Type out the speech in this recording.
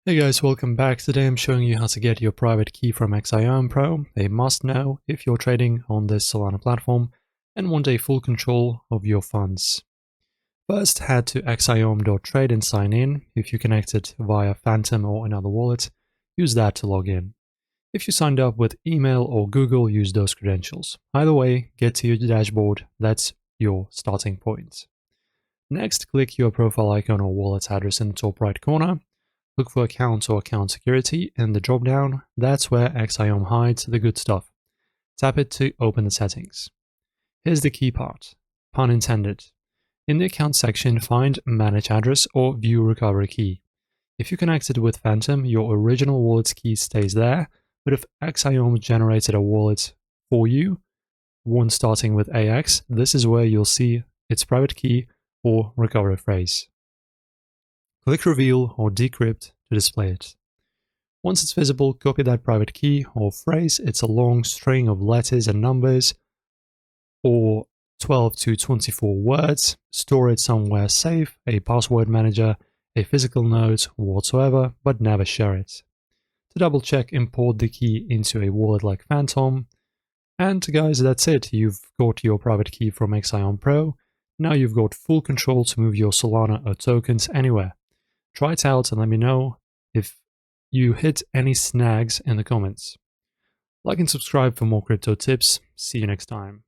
Hey guys, welcome back. Today I'm showing you how to get your private key from Axiom Pro, a must-know if you're trading on this Solana platform and want a full control of your funds. First, head to axiom.trade and sign in. If you connected via Phantom or another wallet, use that to log in. If you signed up with email or Google, use those credentials. Either way, get to your dashboard. That's your starting point. Next, click your profile icon or wallet address in the top right corner. Look for account or account security in the dropdown. That's where Axiom hides the good stuff. Tap it to open the settings. Here's the key part. Pun intended. In the account section, find Manage Address or View Recovery Key. If you connected with Phantom, your original wallet's key stays there, but if Axiom generated a wallet for you, one starting with AX, this is where you'll see its private key or recovery phrase. Click Reveal or Decrypt to display it. Once it's visible, copy that private key or phrase. It's a long string of letters and numbers or 12 to 24 words. Store it somewhere safe, a password manager, a physical note, whatsoever, but never share it. To double check, import the key into a wallet like Phantom. And guys, that's it. You've got your private key from Axiom Pro. Now you've got full control to move your Solana or tokens anywhere. Try it out and let me know if you hit any snags in the comments. Like and subscribe for more crypto tips. See you next time.